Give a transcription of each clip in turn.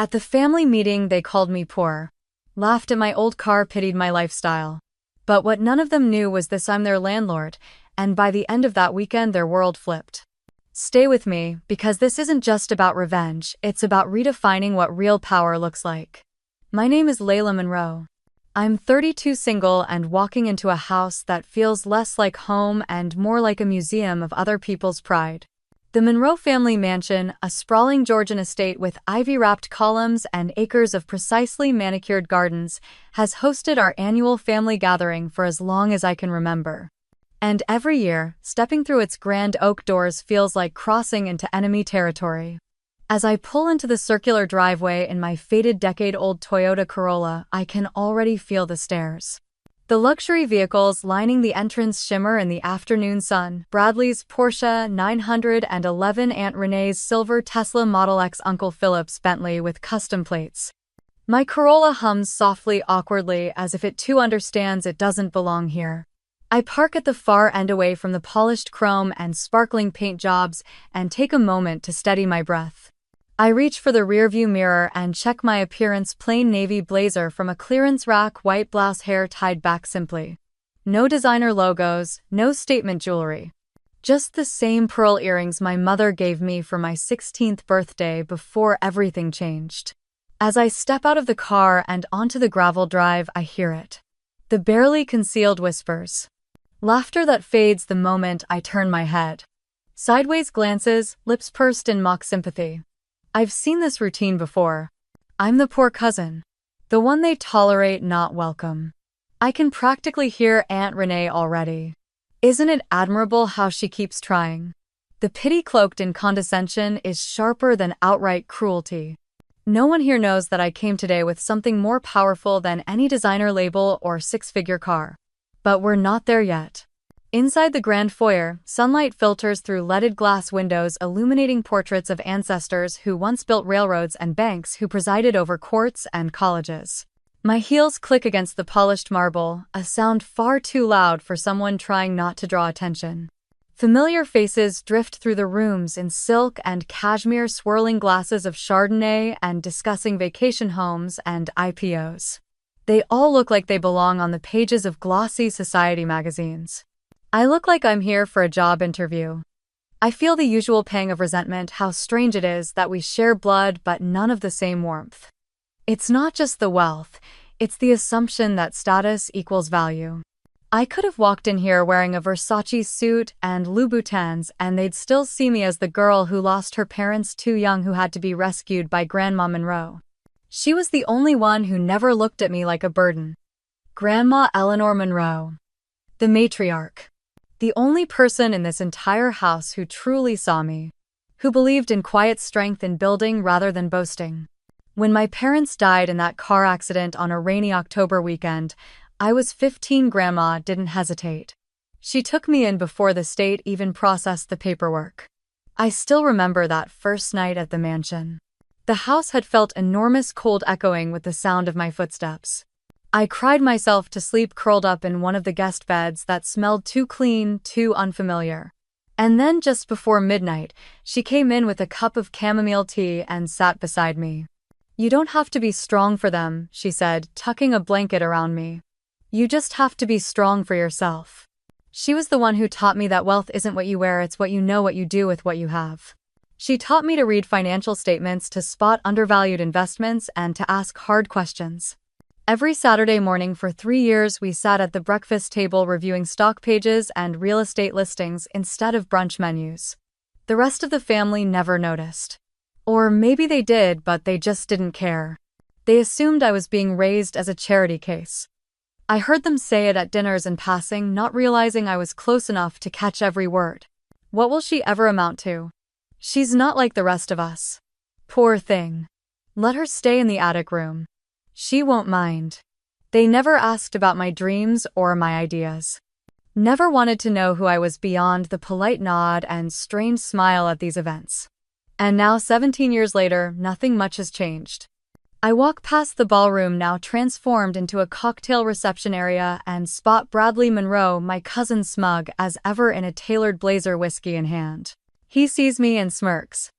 At the family meeting, they called me poor, laughed at my old car, pitied my lifestyle. But what none of them knew was this: I'm their landlord, and by the end of that weekend, their world flipped. Stay with me, because this isn't just about revenge, it's about redefining what real power looks like. My name is Layla Monroe. I'm 32, single, and walking into a house that feels less like home and more like a museum of other people's pride. The Monroe family mansion, a sprawling Georgian estate with ivy-wrapped columns and acres of precisely manicured gardens, has hosted our annual family gathering for as long as I can remember. And every year, stepping through its grand oak doors feels like crossing into enemy territory. As I pull into the circular driveway in my faded decade-old Toyota Corolla, I can already feel the stares. The luxury vehicles lining the entrance shimmer in the afternoon sun: Bradley's Porsche 911, Aunt Renee's silver Tesla Model X, Uncle Philip's Bentley with custom plates. My Corolla hums softly, awkwardly, as if it too understands it doesn't belong here. I park at the far end, away from the polished chrome and sparkling paint jobs, and take a moment to steady my breath. I reach for the rearview mirror and check my appearance: plain navy blazer from a clearance rack, white blouse, hair tied back simply. No designer logos, no statement jewelry. Just the same pearl earrings my mother gave me for my 16th birthday before everything changed. As I step out of the car and onto the gravel drive, I hear it. The barely concealed whispers. Laughter that fades the moment I turn my head. Sideways glances, lips pursed in mock sympathy. I've seen this routine before. I'm the poor cousin. The one they tolerate, not welcome. I can practically hear Aunt Renee already. Isn't it admirable how she keeps trying? The pity cloaked in condescension is sharper than outright cruelty. No one here knows that I came today with something more powerful than any designer label or six-figure car. But we're not there yet. Inside the grand foyer, sunlight filters through leaded glass windows, illuminating portraits of ancestors who once built railroads and banks who presided over courts and colleges. My heels click against the polished marble, a sound far too loud for someone trying not to draw attention. Familiar faces drift through the rooms in silk and cashmere, swirling glasses of Chardonnay and discussing vacation homes and IPOs. They all look like they belong on the pages of glossy society magazines. I look like I'm here for a job interview. I feel the usual pang of resentment: how strange it is that we share blood but none of the same warmth. It's not just the wealth, it's the assumption that status equals value. I could have walked in here wearing a Versace suit and Louboutins, and they'd still see me as the girl who lost her parents too young, who had to be rescued by Grandma Monroe. She was the only one who never looked at me like a burden. Grandma Eleanor Monroe. The matriarch. The only person in this entire house who truly saw me. Who believed in quiet strength in building rather than boasting. When my parents died in that car accident on a rainy October weekend, I was 15. Grandma didn't hesitate. She took me in before the state even processed the paperwork. I still remember that first night at the mansion. The house had felt enormous, cold, echoing with the sound of my footsteps. I cried myself to sleep curled up in one of the guest beds that smelled too clean, too unfamiliar. And then just before midnight, she came in with a cup of chamomile tea and sat beside me. "You don't have to be strong for them," she said, tucking a blanket around me. "You just have to be strong for yourself." She was the one who taught me that wealth isn't what you wear, it's what you know, what you do with what you have. She taught me to read financial statements, to spot undervalued investments, and to ask hard questions. Every Saturday morning for 3 years, we sat at the breakfast table reviewing stock pages and real estate listings instead of brunch menus. The rest of the family never noticed. Or maybe they did, but they just didn't care. They assumed I was being raised as a charity case. I heard them say it at dinners in passing, not realizing I was close enough to catch every word. What will she ever amount to? She's not like the rest of us. Poor thing. Let her stay in the attic room. She won't mind. They never asked about my dreams or my ideas. Never wanted to know who I was beyond the polite nod and strained smile at these events. And now, 17 years later, nothing much has changed. I walk past the ballroom, now transformed into a cocktail reception area, and spot Bradley Monroe, my cousin, smug as ever in a tailored blazer, whiskey in hand. He sees me and smirks.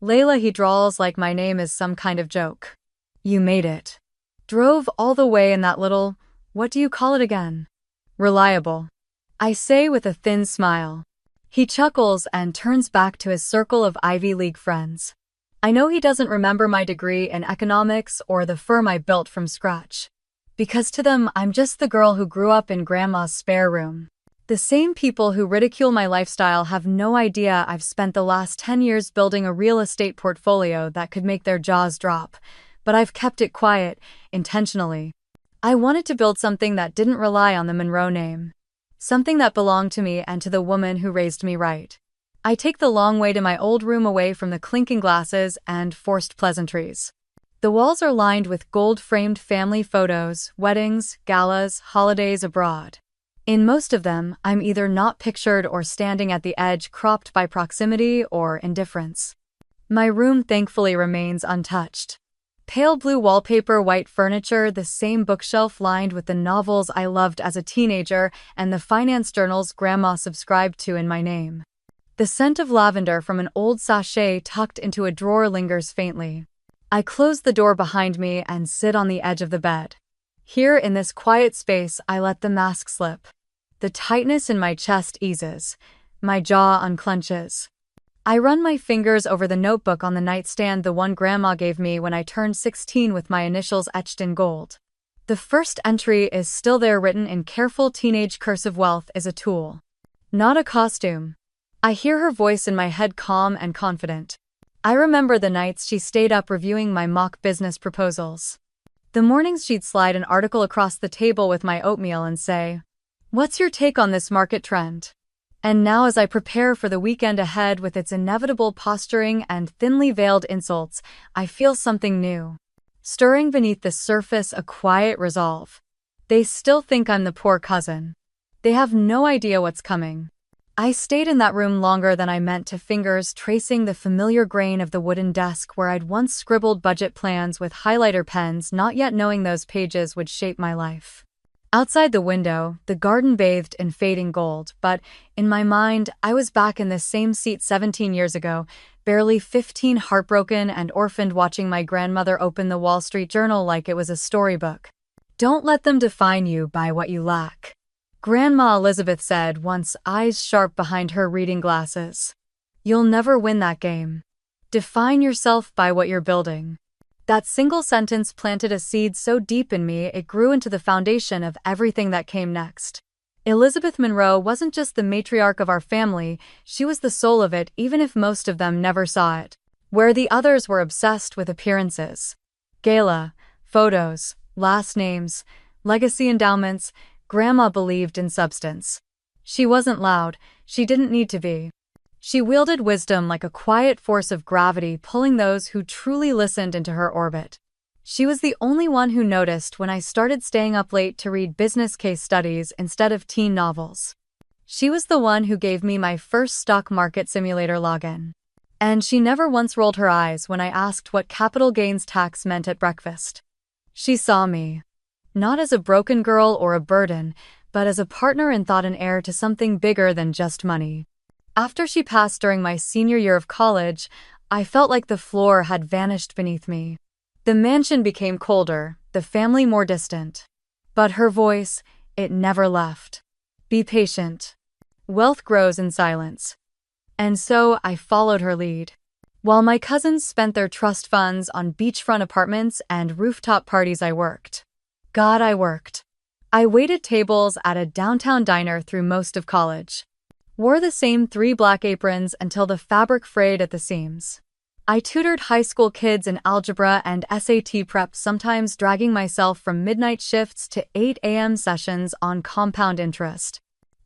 Layla, he drawls like my name is some kind of joke. You made it. Drove all the way in that little, what do you call it again? Reliable. I say with a thin smile. He chuckles and turns back to his circle of Ivy League friends. I know he doesn't remember my degree in economics or the firm I built from scratch. Because to them, I'm just the girl who grew up in grandma's spare room. The same people who ridicule my lifestyle have no idea I've spent the last 10 years building a real estate portfolio that could make their jaws drop. But I've kept it quiet, intentionally. I wanted to build something that didn't rely on the Monroe name. Something that belonged to me and to the woman who raised me right. I take the long way to my old room away from the clinking glasses and forced pleasantries. The walls are lined with gold-framed family photos, weddings, galas, holidays abroad. In most of them, I'm either not pictured or standing at the edge, cropped by proximity or indifference. My room thankfully remains untouched. Pale blue wallpaper, white furniture, the same bookshelf lined with the novels I loved as a teenager and the finance journals Grandma subscribed to in my name. The scent of lavender from an old sachet tucked into a drawer lingers faintly. I close the door behind me and sit on the edge of the bed. Here in this quiet space, I let the mask slip. The tightness in my chest eases. My jaw unclenches. I run my fingers over the notebook on the nightstand, the one Grandma gave me when I turned 16 with my initials etched in gold. The first entry is still there, written in careful teenage cursive: wealth is a tool, not a costume. I hear her voice in my head, calm and confident. I remember the nights she stayed up reviewing my mock business proposals. The mornings she'd slide an article across the table with my oatmeal and say, "What's your take on this market trend?" And now, as I prepare for the weekend ahead with its inevitable posturing and thinly veiled insults, I feel something new. Stirring beneath the surface, a quiet resolve. They still think I'm the poor cousin. They have no idea what's coming. I stayed in that room longer than I meant to, fingers tracing the familiar grain of the wooden desk where I'd once scribbled budget plans with highlighter pens, not yet knowing those pages would shape my life. Outside the window, the garden bathed in fading gold, but in my mind, I was back in this same seat 17 years ago, barely 15, heartbroken and orphaned, watching my grandmother open the Wall Street Journal like it was a storybook. "Don't let them define you by what you lack," Grandma Elizabeth said once, eyes sharp behind her reading glasses. "You'll never win that game. Define yourself by what you're building." That single sentence planted a seed so deep in me it grew into the foundation of everything that came next. Elizabeth Monroe wasn't just the matriarch of our family, she was the soul of it, even if most of them never saw it. Where the others were obsessed with appearances. Gala, photos, last names, legacy endowments, Grandma believed in substance. She wasn't loud, she didn't need to be. She wielded wisdom like a quiet force of gravity, pulling those who truly listened into her orbit. She was the only one who noticed when I started staying up late to read business case studies instead of teen novels. She was the one who gave me my first stock market simulator login. And she never once rolled her eyes when I asked what capital gains tax meant at breakfast. She saw me, not as a broken girl or a burden, but as a partner in thought, an heir to something bigger than just money. After she passed during my senior year of college, I felt like the floor had vanished beneath me. The mansion became colder, the family more distant. But her voice, it never left. Be patient. Wealth grows in silence. And so I followed her lead. While my cousins spent their trust funds on beachfront apartments and rooftop parties, I worked. I worked. I waited tables at a downtown diner through most of college. Wore the same 3 black aprons until the fabric frayed at the seams. I tutored high school kids in algebra and SAT prep, sometimes dragging myself from midnight shifts to 8 a.m. sessions on compound interest.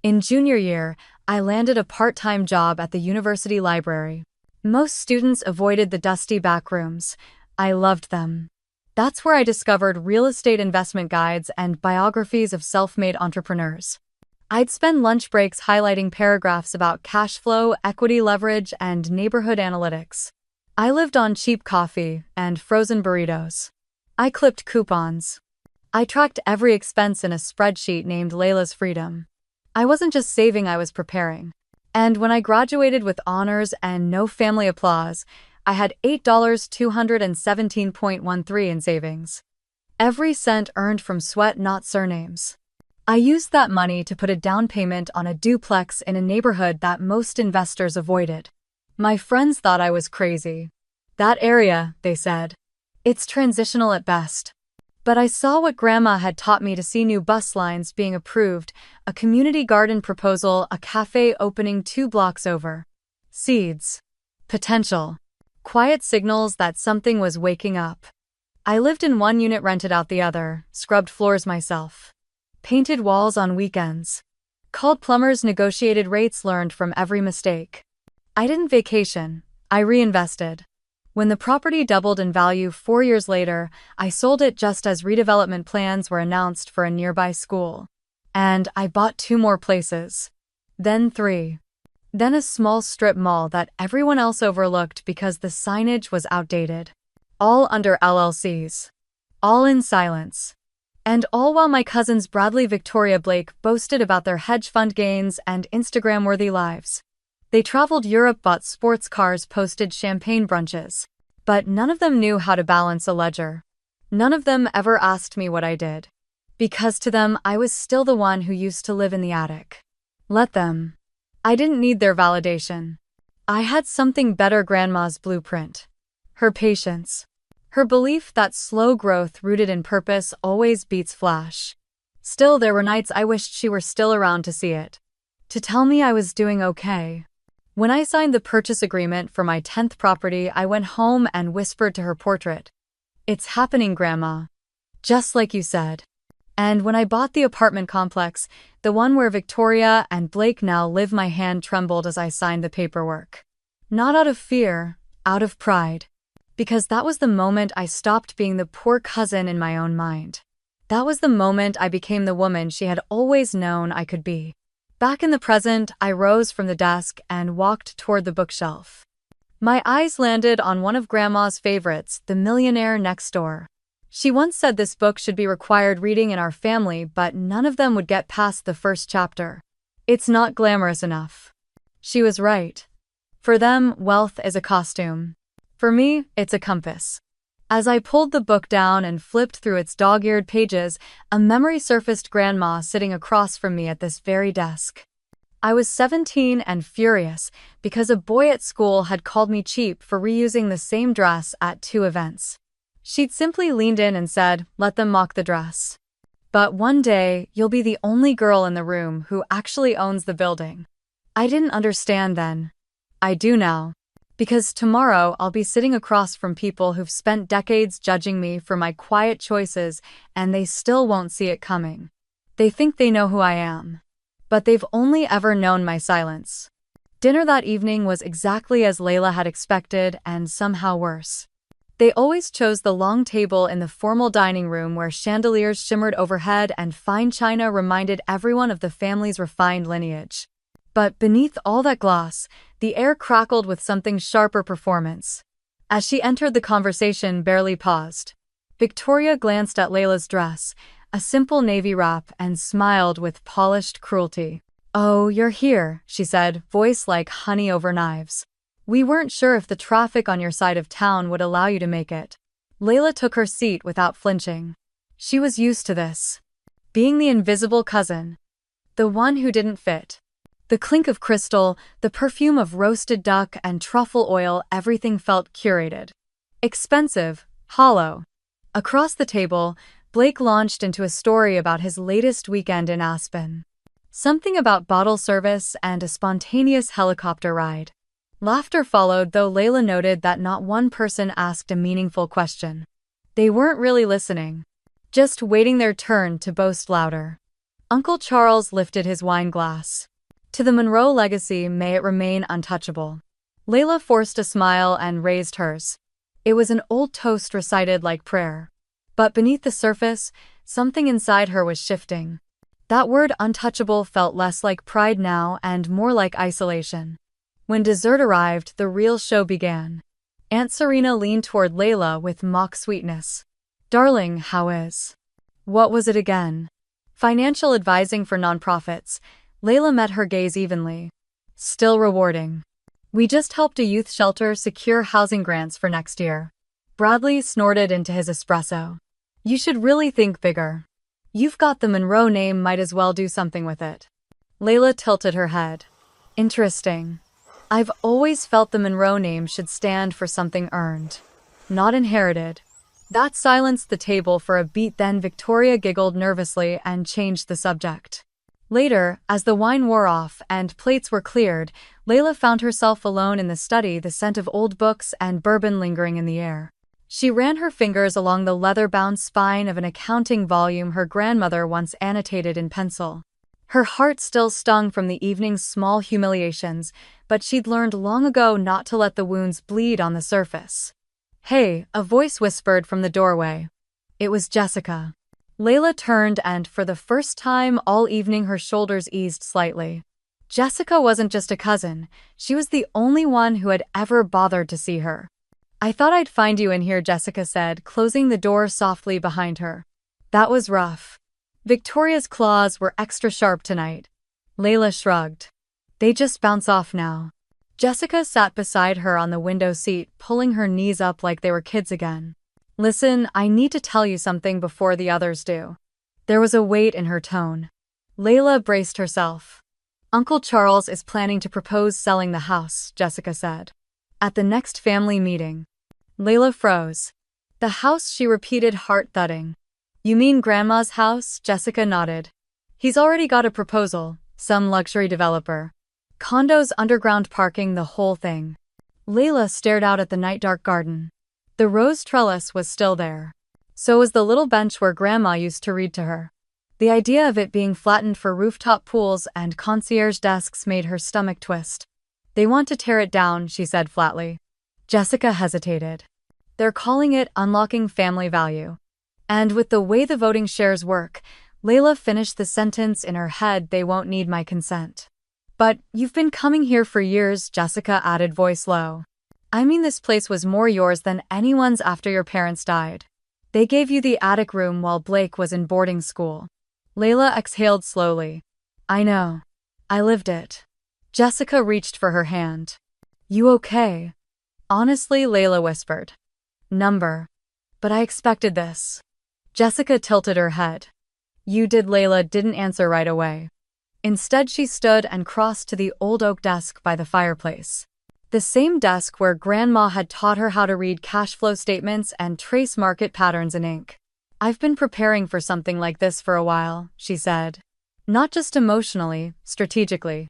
In junior year, I landed a part-time job at the university library. Most students avoided the dusty back rooms. I loved them. That's where I discovered real estate investment guides and biographies of self-made entrepreneurs. I'd spend lunch breaks highlighting paragraphs about cash flow, equity leverage, and neighborhood analytics. I lived on cheap coffee and frozen burritos. I clipped coupons. I tracked every expense in a spreadsheet named Layla's Freedom. I wasn't just saving, I was preparing. And when I graduated with honors and no family applause, I had $8.217.13 in savings. Every cent earned from sweat, not surnames. I used that money to put a down payment on a duplex in a neighborhood that most investors avoided. My friends thought I was crazy. That area, they said. It's transitional at best. But I saw what Grandma had taught me to see: new bus lines being approved, a community garden proposal, a cafe opening 2 blocks over. Seeds. Potential. Quiet signals that something was waking up. I lived in one unit, rented out the other, scrubbed floors myself. Painted walls on weekends. Called plumbers, negotiated rates, learned from every mistake. I didn't vacation, I reinvested. When the property doubled in value 4 years later, I sold it just as redevelopment plans were announced for a nearby school. And I bought 2 more places. Then 3. Then a small strip mall that everyone else overlooked because the signage was outdated. All under LLCs. All in silence. And all while my cousins Bradley Victoria Blake boasted about their hedge fund gains and Instagram-worthy lives. They traveled Europe, bought sports cars, posted champagne brunches. But none of them knew how to balance a ledger. None of them ever asked me what I did. Because to them, I was still the one who used to live in the attic. Let them. I didn't need their validation. I had something better: Grandma's blueprint. Her patience. Her belief that slow growth rooted in purpose always beats flash. Still, there were nights I wished she were still around to see it. To tell me I was doing okay. When I signed the purchase agreement for my 10th property, I went home and whispered to her portrait. "It's happening, Grandma. Just like you said." And when I bought the apartment complex, the one where Victoria and Blake now live, my hand trembled as I signed the paperwork. Not out of fear, out of pride. Because that was the moment I stopped being the poor cousin in my own mind. That was the moment I became the woman she had always known I could be. Back in the present, I rose from the desk and walked toward the bookshelf. My eyes landed on one of Grandma's favorites, The Millionaire Next Door. She once said this book should be required reading in our family, but none of them would get past the first chapter. It's not glamorous enough. She was right. For them, wealth is a costume. For me, it's a compass. As I pulled the book down and flipped through its dog-eared pages, a memory surfaced: Grandma sitting across from me at this very desk. I was 17 and furious because a boy at school had called me cheap for reusing the same dress at 2 events. She'd simply leaned in and said, "Let them mock the dress. But one day, you'll be the only girl in the room who actually owns the building." I didn't understand then. I do now. Because tomorrow I'll be sitting across from people who've spent decades judging me for my quiet choices, and they still won't see it coming. They think they know who I am. But they've only ever known my silence. Dinner that evening was exactly as Layla had expected, and somehow worse. They always chose the long table in the formal dining room where chandeliers shimmered overhead and fine china reminded everyone of the family's refined lineage. But beneath all that gloss, the air crackled with something sharper: performance. As she entered, the conversation barely paused. Victoria glanced at Layla's dress, a simple navy wrap, and smiled with polished cruelty. "Oh, you're here," she said, voice like honey over knives. "We weren't sure if the traffic on your side of town would allow you to make it." Layla took her seat without flinching. She was used to this. Being the invisible cousin. The one who didn't fit. The clink of crystal, the perfume of roasted duck and truffle oil, everything felt curated. Expensive, hollow. Across the table, Blake launched into a story about his latest weekend in Aspen. Something about bottle service and a spontaneous helicopter ride. Laughter followed, though Layla noted that not one person asked a meaningful question. They weren't really listening. Just waiting their turn to boast louder. Uncle Charles lifted his wine glass. "To the Monroe legacy, may it remain untouchable." Layla forced a smile and raised hers. It was an old toast recited like prayer. But beneath the surface, something inside her was shifting. That word untouchable felt less like pride now and more like isolation. When dessert arrived, the real show began. Aunt Serena leaned toward Layla with mock sweetness. "Darling, how is?" What was it again? Financial advising for nonprofits. Layla met her gaze evenly. "Still rewarding." We just helped a youth shelter secure housing grants for next year. Bradley snorted into his espresso. You should really think bigger. You've got the Monroe name, might as well do something with it. Layla tilted her head. Interesting. I've always felt the Monroe name should stand for something earned, not inherited. That silenced the table for a beat, then Victoria giggled nervously and changed the subject. Later, as the wine wore off and plates were cleared, Layla found herself alone in the study, the scent of old books and bourbon lingering in the air. She ran her fingers along the leather-bound spine of an accounting volume her grandmother once annotated in pencil. Her heart still stung from the evening's small humiliations, but she'd learned long ago not to let the wounds bleed on the surface. "Hey," a voice whispered from the doorway. It was Jessica. Layla turned and, for the first time all evening, her shoulders eased slightly. Jessica wasn't just a cousin, she was the only one who had ever bothered to see her. "I thought I'd find you in here," Jessica said, closing the door softly behind her. "That was rough. Victoria's claws were extra sharp tonight." Layla shrugged. "They just bounce off now." Jessica sat beside her on the window seat, pulling her knees up like they were kids again. "Listen, I need to tell you something before the others do." There was a weight in her tone. Layla braced herself. "Uncle Charles is planning to propose selling the house," Jessica said. "At the next family meeting." Layla froze. "The house?" she repeated, heart thudding. "You mean Grandma's house?" Jessica nodded. "He's already got a proposal, some luxury developer. Condos, underground parking, the whole thing." Layla stared out at the night-dark garden. The rose trellis was still there. So was the little bench where Grandma used to read to her. The idea of it being flattened for rooftop pools and concierge desks made her stomach twist. "They want to tear it down," she said flatly. Jessica hesitated. "They're calling it unlocking family value." And with the way the voting shares work, Layla finished the sentence in her head, "They won't need my consent." "But you've been coming here for years," Jessica added, voice low. "I mean, this place was more yours than anyone's after your parents died. They gave you the attic room while Blake was in boarding school." Layla exhaled slowly. "I know. I lived it." Jessica reached for her hand. "You okay?" "Honestly," Layla whispered. "Number. But I expected this." Jessica tilted her head. "You did." Layla didn't answer right away. Instead, she stood and crossed to the old oak desk by the fireplace. The same desk where Grandma had taught her how to read cash flow statements and trace market patterns in ink. "I've been preparing for something like this for a while," she said. "Not just emotionally, strategically."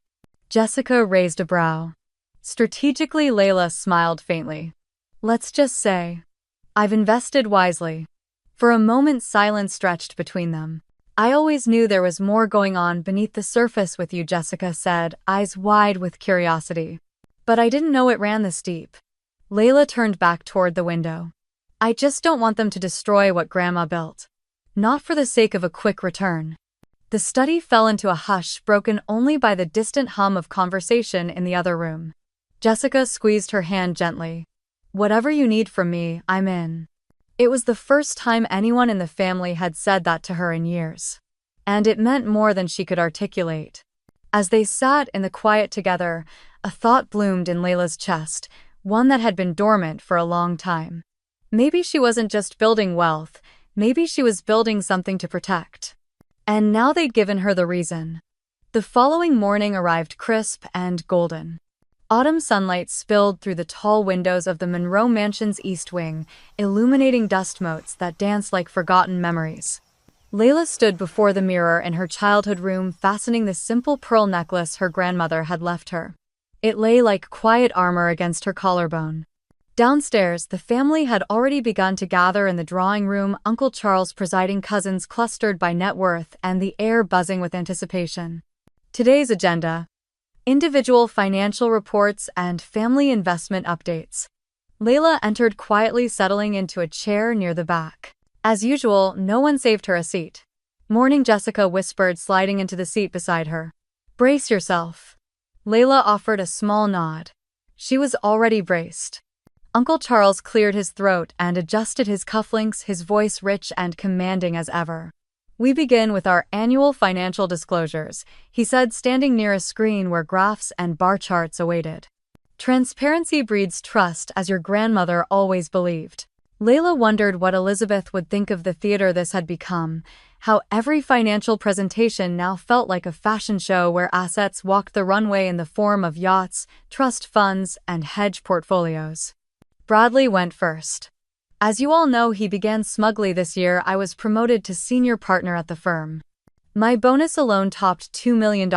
Jessica raised a brow. "Strategically?" Layla smiled faintly. "Let's just say, I've invested wisely." For a moment, silence stretched between them. "I always knew there was more going on beneath the surface with you," Jessica said, eyes wide with curiosity. "But I didn't know it ran this deep." Layla turned back toward the window. "I just don't want them to destroy what Grandma built. Not for the sake of a quick return." The study fell into a hush, broken only by the distant hum of conversation in the other room. Jessica squeezed her hand gently. "Whatever you need from me, I'm in." It was the first time anyone in the family had said that to her in years. And it meant more than she could articulate. As they sat in the quiet together, a thought bloomed in Layla's chest, one that had been dormant for a long time. Maybe she wasn't just building wealth, maybe she was building something to protect. And now they'd given her the reason. The following morning arrived crisp and golden. Autumn sunlight spilled through the tall windows of the Monroe Mansion's east wing, illuminating dust motes that danced like forgotten memories. Layla stood before the mirror in her childhood room, fastening the simple pearl necklace her grandmother had left her. It lay like quiet armor against her collarbone. Downstairs, the family had already begun to gather in the drawing room, Uncle Charles presiding, cousins clustered by net worth, and the air buzzing with anticipation. Today's agenda: individual financial reports and family investment updates. Layla entered quietly, settling into a chair near the back. As usual, no one saved her a seat. "Morning," Jessica whispered, sliding into the seat beside her. "Brace yourself." Layla offered a small nod. She was already braced. Uncle Charles cleared his throat and adjusted his cufflinks, his voice rich and commanding as ever. "We begin with our annual financial disclosures," he said, standing near a screen where graphs and bar charts awaited. Transparency breeds trust, as your grandmother always believed. Layla wondered what Elizabeth would think of the theater this had become, how every financial presentation now felt like a fashion show where assets walked the runway in the form of yachts, trust funds, and hedge portfolios. Bradley went first. As you all know, he began smugly this year. I was promoted to senior partner at the firm. My bonus alone topped $2 million,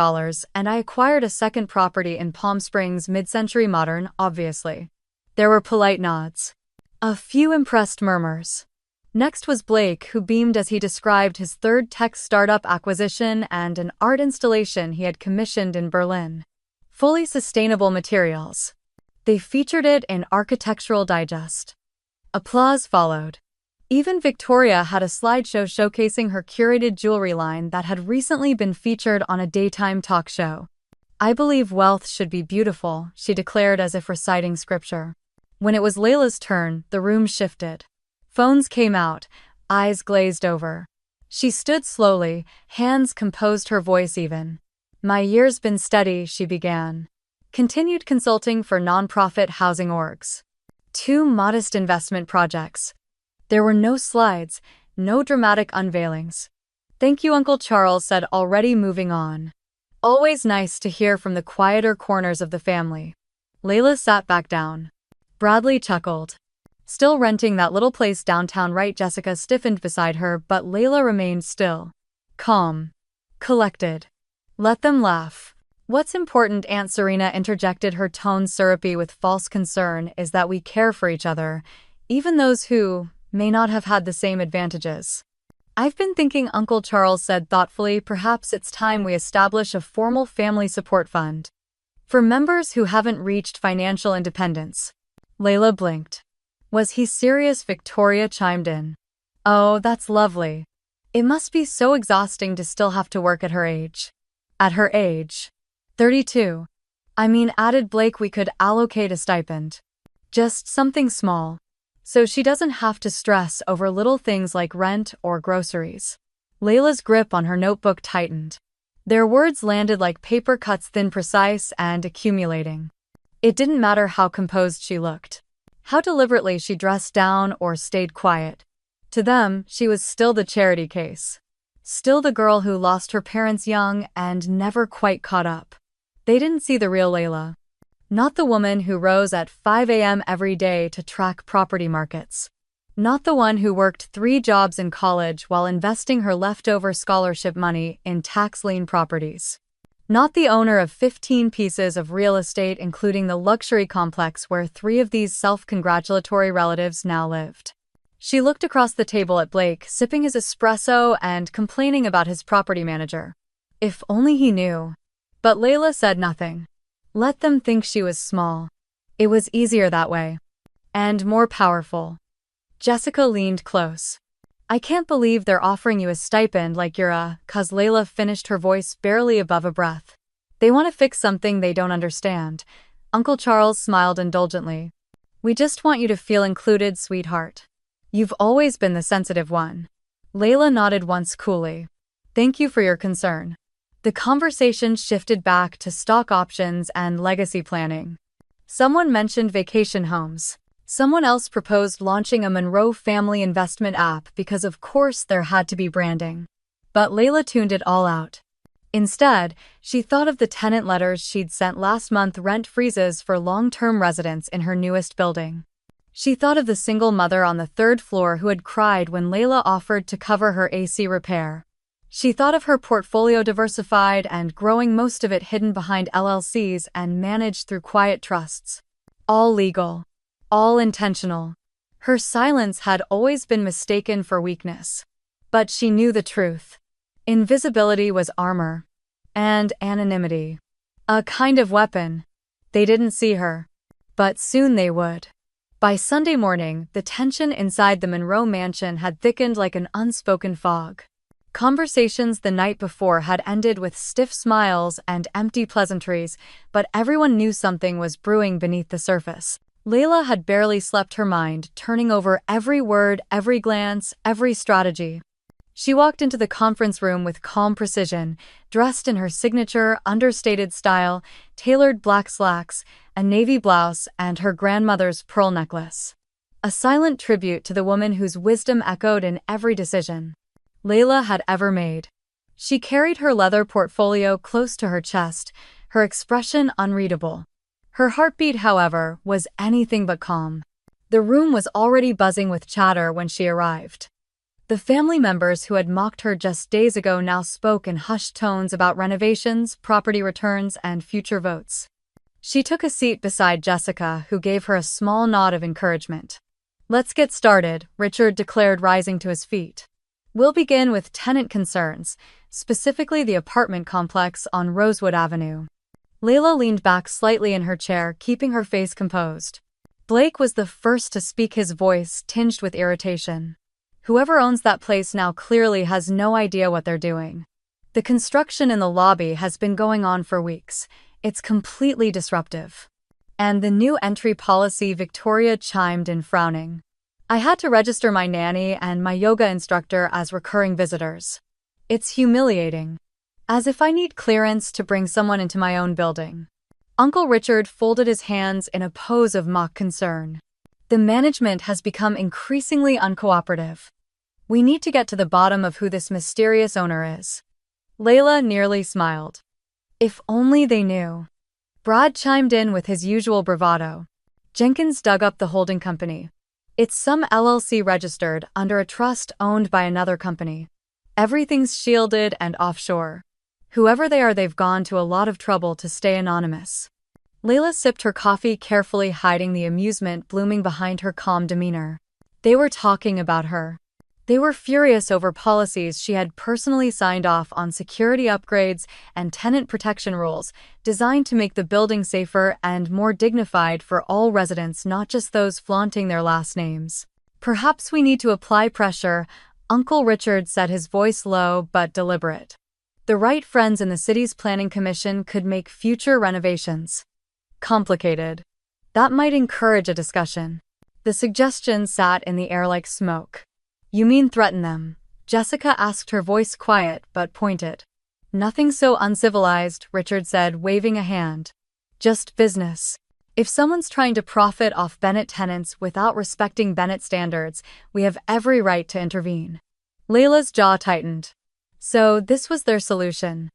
and I acquired a second property in Palm Springs, mid-century modern, obviously. There were polite nods. A few impressed murmurs. Next was Blake, who beamed as he described his third tech startup acquisition and an art installation he had commissioned in Berlin. Fully sustainable materials. They featured it in Architectural Digest. Applause followed. Even Victoria had a slideshow showcasing her curated jewelry line that had recently been featured on a daytime talk show. I believe wealth should be beautiful, she declared as if reciting scripture. When it was Layla's turn, the room shifted. Phones came out, eyes glazed over. She stood slowly, hands composed, her voice even. My year's been steady, she began. Continued consulting for nonprofit housing orgs. 2 modest investment projects. There were no slides, no dramatic unveilings. Thank you, Uncle Charles said, already moving on. Always nice to hear from the quieter corners of the family. Layla sat back down. Bradley chuckled. Still renting that little place downtown, right? Jessica stiffened beside her, but Layla remained still. Calm. Collected. Let them laugh. What's important, Aunt Serena interjected, her tone syrupy with false concern, is that we care for each other, even those who may not have had the same advantages. I've been thinking, Uncle Charles said thoughtfully, perhaps it's time we establish a formal family support fund for members who haven't reached financial independence. Layla blinked. Was he serious? Victoria chimed in. Oh, that's lovely. It must be so exhausting to still have to work at her age. At her age. 32. I mean, added Blake, we could allocate a stipend. Just something small. So she doesn't have to stress over little things like rent or groceries. Layla's grip on her notebook tightened. Their words landed like paper cuts, thin, precise, and accumulating. It didn't matter how composed she looked, how deliberately she dressed down or stayed quiet. To them, she was still the charity case. Still the girl who lost her parents young and never quite caught up. They didn't see the real Layla. Not the woman who rose at 5 a.m. every day to track property markets. Not the one who worked 3 jobs in college while investing her leftover scholarship money in tax-lien properties. Not the owner of 15 pieces of real estate, including the luxury complex where 3 of these self-congratulatory relatives now lived. She looked across the table at Blake, sipping his espresso and complaining about his property manager. If only he knew. But Layla said nothing. Let them think she was small. It was easier that way. And more powerful. Jessica leaned close. I can't believe they're offering you a stipend like you're a, 'cause Layla finished, her voice barely above a breath. They want to fix something they don't understand. Uncle Charles smiled indulgently. We just want you to feel included, sweetheart. You've always been the sensitive one. Layla nodded once coolly. Thank you for your concern. The conversation shifted back to stock options and legacy planning. Someone mentioned vacation homes. Someone else proposed launching a Monroe family investment app because of course there had to be branding. But Layla tuned it all out. Instead, she thought of the tenant letters she'd sent last month, rent freezes for long-term residents in her newest building. She thought of the single mother on the 3rd floor who had cried when Layla offered to cover her AC repair. She thought of her portfolio diversified and growing, most of it hidden behind LLCs and managed through quiet trusts. All legal. All intentional. Her silence had always been mistaken for weakness. But she knew the truth. Invisibility was armor. And anonymity. A kind of weapon. They didn't see her. But soon they would. By Sunday morning, the tension inside the Monroe mansion had thickened like an unspoken fog. Conversations the night before had ended with stiff smiles and empty pleasantries, but everyone knew something was brewing beneath the surface. Layla had barely slept, her mind turning over every word, every glance, every strategy. She walked into the conference room with calm precision, dressed in her signature, understated style, tailored black slacks, a navy blouse, and her grandmother's pearl necklace. A silent tribute to the woman whose wisdom echoed in every decision Layla had ever made. She carried her leather portfolio close to her chest, her expression unreadable. Her heartbeat, however, was anything but calm. The room was already buzzing with chatter when she arrived. The family members who had mocked her just days ago now spoke in hushed tones about renovations, property returns, and future votes. She took a seat beside Jessica, who gave her a small nod of encouragement. "Let's get started," Richard declared, rising to his feet. "We'll begin with tenant concerns, specifically the apartment complex on Rosewood Avenue." Layla leaned back slightly in her chair, keeping her face composed. Blake was the first to speak, his voice tinged with irritation. "Whoever owns that place now clearly has no idea what they're doing. The construction in the lobby has been going on for weeks. It's completely disruptive." "And the new entry policy," Victoria chimed in, frowning. "I had to register my nanny and my yoga instructor as recurring visitors. It's humiliating. As if I need clearance to bring someone into my own building." Uncle Richard folded his hands in a pose of mock concern. "The management has become increasingly uncooperative. We need to get to the bottom of who this mysterious owner is." Layla nearly smiled. "If only they knew." Brad chimed in with his usual bravado. "Jenkins dug up the holding company. It's some LLC registered under a trust owned by another company. Everything's shielded and offshore. Whoever they are, they've gone to a lot of trouble to stay anonymous." Layla sipped her coffee carefully, hiding the amusement blooming behind her calm demeanor. They were talking about her. They were furious over policies she had personally signed off on, security upgrades and tenant protection rules designed to make the building safer and more dignified for all residents, not just those flaunting their last names. "Perhaps we need to apply pressure," Uncle Richard said, his voice low but deliberate. "The right friends in the city's planning commission could make future renovations complicated. That might encourage a discussion." The suggestion sat in the air like smoke. "You mean threaten them?" Jessica asked, her voice quiet but pointed. "Nothing so uncivilized," Richard said, waving a hand. "Just business. If someone's trying to profit off Bennett tenants without respecting Bennett standards, we have every right to intervene." Layla's jaw tightened. So this was their solution.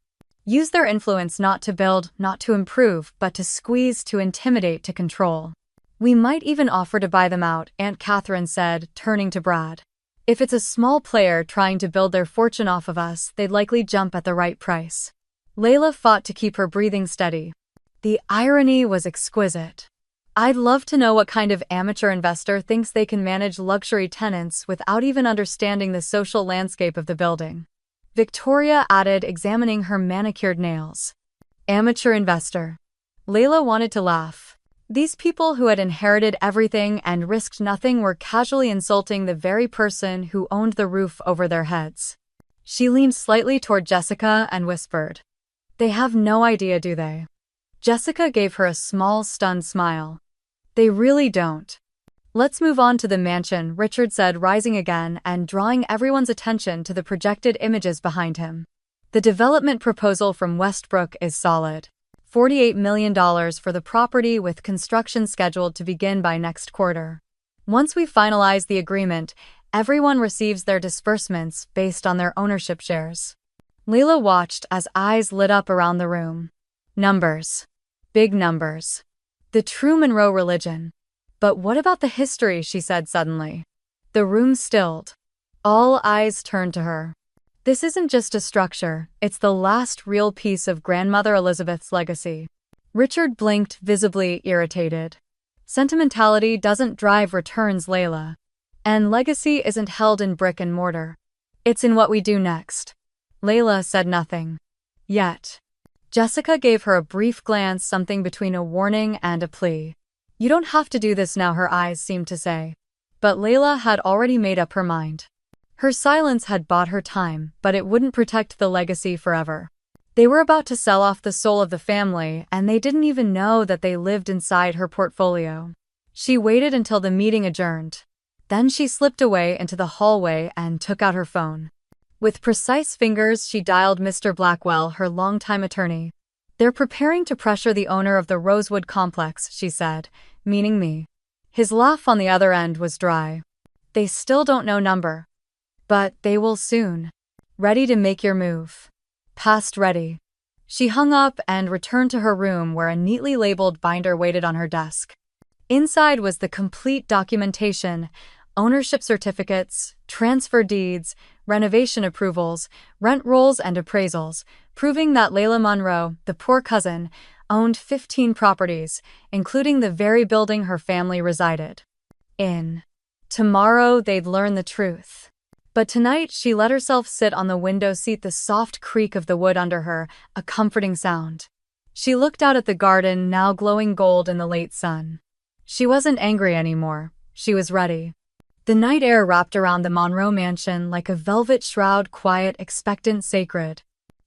Use their influence not to build, not to improve, but to squeeze, to intimidate, to control. "We might even offer to buy them out," Aunt Catherine said, turning to Brad. "If it's a small player trying to build their fortune off of us, they'd likely jump at the right price." Layla fought to keep her breathing steady. The irony was exquisite. "I'd love to know what kind of amateur investor thinks they can manage luxury tenants without even understanding the social landscape of the building," Victoria added, examining her manicured nails. "Amateur investor." Layla wanted to laugh. These people who had inherited everything and risked nothing were casually insulting the very person who owned the roof over their heads. She leaned slightly toward Jessica and whispered, "They have no idea, do they?" Jessica gave her a small, stunned smile. "They really don't." "Let's move on to the mansion," Richard said, rising again and drawing everyone's attention to the projected images behind him. "The development proposal from Westbrook is solid. $48 million for the property, with construction scheduled to begin by next quarter. Once we finalize the agreement, everyone receives their disbursements based on their ownership shares." Layla watched as eyes lit up around the room. Numbers. Big numbers. The true Monroe religion. "But what about the history?" she said suddenly. The room stilled. All eyes turned to her. "This isn't just a structure, it's the last real piece of Grandmother Elizabeth's legacy." Richard blinked, visibly irritated. "Sentimentality doesn't drive returns, Layla. And legacy isn't held in brick and mortar. It's in what we do next." Layla said nothing. Yet. Jessica gave her a brief glance, something between a warning and a plea. "You don't have to do this now," her eyes seemed to say. But Layla had already made up her mind. Her silence had bought her time, but it wouldn't protect the legacy forever. They were about to sell off the soul of the family, and they didn't even know that they lived inside her portfolio. She waited until the meeting adjourned. Then she slipped away into the hallway and took out her phone. With precise fingers, she dialed Mr. Blackwell, her longtime attorney. "They're preparing to pressure the owner of the Rosewood complex," she said, meaning me. His laugh on the other end was dry. "They still don't know number. But they will soon. Ready to make your move. Past ready." She hung up and returned to her room where a neatly labeled binder waited on her desk. Inside was the complete documentation: ownership certificates, transfer deeds, renovation approvals, rent rolls and appraisals, proving that Layla Monroe, the poor cousin, owned 15 properties, including the very building her family resided in. Tomorrow they'd learn the truth. But tonight she let herself sit on the window seat, the soft creak of the wood under her, a comforting sound. She looked out at the garden, now glowing gold in the late sun. She wasn't angry anymore. She was ready. The night air wrapped around the Monroe mansion like a velvet shroud, quiet, expectant, sacred.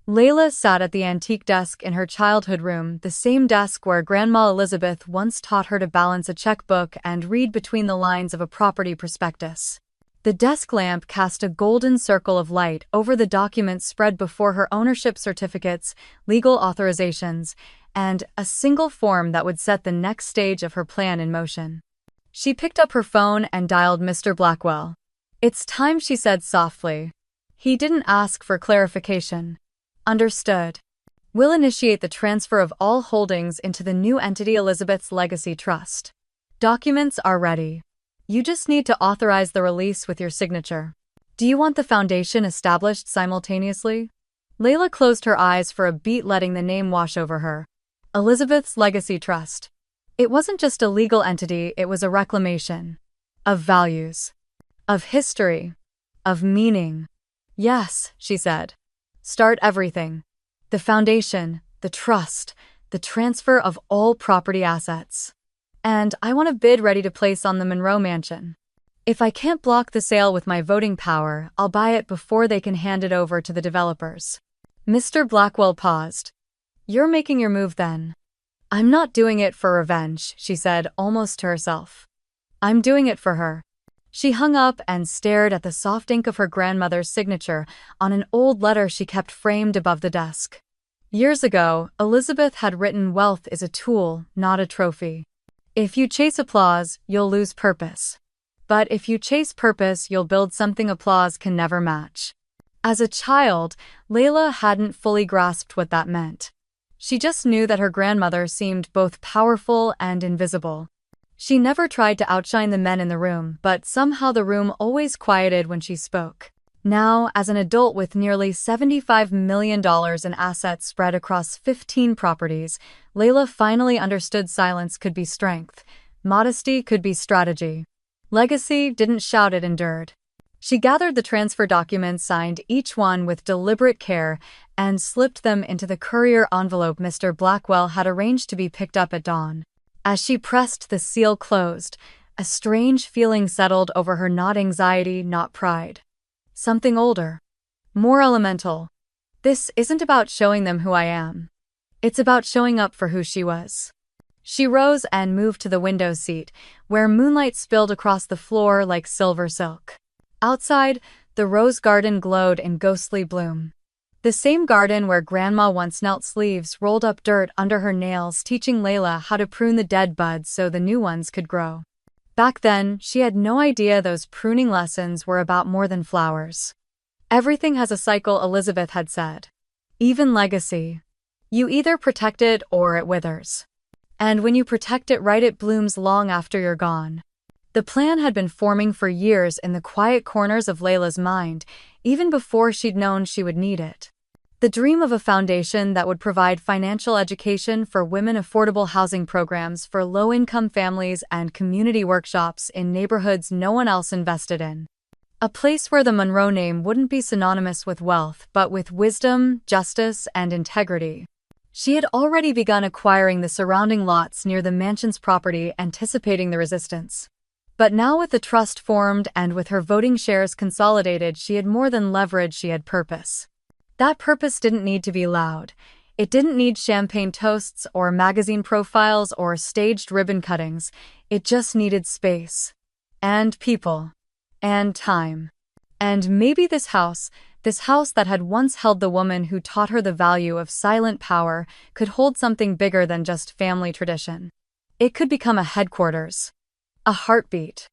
Layla sat at the antique desk in her childhood room, the same desk where Grandma Elizabeth once taught her to balance a checkbook and read between the lines of a property prospectus. The desk lamp cast a golden circle of light over the documents spread before her: ownership certificates, legal authorizations, and a single form that would set the next stage of her plan in motion. She picked up her phone and dialed Mr. Blackwell. "It's time," she said softly. He didn't ask for clarification. "Understood. We'll initiate the transfer of all holdings into the new entity, Elizabeth's Legacy Trust. Documents are ready. You just need to authorize the release with your signature. Do you want the foundation established simultaneously?" Layla closed her eyes for a beat, letting the name wash over her. Elizabeth's Legacy Trust. It wasn't just a legal entity, it was a reclamation. Of values. Of history. Of meaning. "Yes," she said. "Start everything. The foundation, the trust, the transfer of all property assets. And I want a bid ready to place on the Monroe mansion. If I can't block the sale with my voting power, I'll buy it before they can hand it over to the developers." Mr. Blackwell paused. "You're making your move then." "I'm not doing it for revenge," she said, almost to herself. "I'm doing it for her." She hung up and stared at the soft ink of her grandmother's signature on an old letter she kept framed above the desk. Years ago, Elizabeth had written, "Wealth is a tool, not a trophy. If you chase applause, you'll lose purpose. But if you chase purpose, you'll build something applause can never match." As a child, Layla hadn't fully grasped what that meant. She just knew that her grandmother seemed both powerful and invisible. She never tried to outshine the men in the room, but somehow the room always quieted when she spoke. Now, as an adult with nearly $75 million in assets spread across 15 properties, Layla finally understood silence could be strength, modesty could be strategy. Legacy didn't shout, it endured. She gathered the transfer documents, signed each one with deliberate care, and slipped them into the courier envelope Mr. Blackwell had arranged to be picked up at dawn. As she pressed the seal closed, a strange feeling settled over her, not anxiety, not pride. Something older. More elemental. This isn't about showing them who I am. It's about showing up for who she was. She rose and moved to the window seat, where moonlight spilled across the floor like silver silk. Outside, the rose garden glowed in ghostly bloom. The same garden where Grandma once knelt, sleeves rolled up, dirt under her nails, teaching Layla how to prune the dead buds so the new ones could grow. Back then, she had no idea those pruning lessons were about more than flowers. "Everything has a cycle," Elizabeth had said. "Even legacy. You either protect it or it withers. And when you protect it right, it blooms long after you're gone." The plan had been forming for years in the quiet corners of Layla's mind, even before she'd known she would need it. The dream of a foundation that would provide financial education for women, affordable housing programs for low-income families, and community workshops in neighborhoods no one else invested in. A place where the Monroe name wouldn't be synonymous with wealth, but with wisdom, justice, and integrity. She had already begun acquiring the surrounding lots near the mansion's property, anticipating the resistance. But now, with the trust formed and with her voting shares consolidated, she had more than leverage, she had purpose. That purpose didn't need to be loud. It didn't need champagne toasts or magazine profiles or staged ribbon cuttings. It just needed space. And people. And time. And maybe this house, This house that had once held the woman who taught her the value of silent power could hold something bigger than just family tradition. It could become a headquarters. A heartbeat.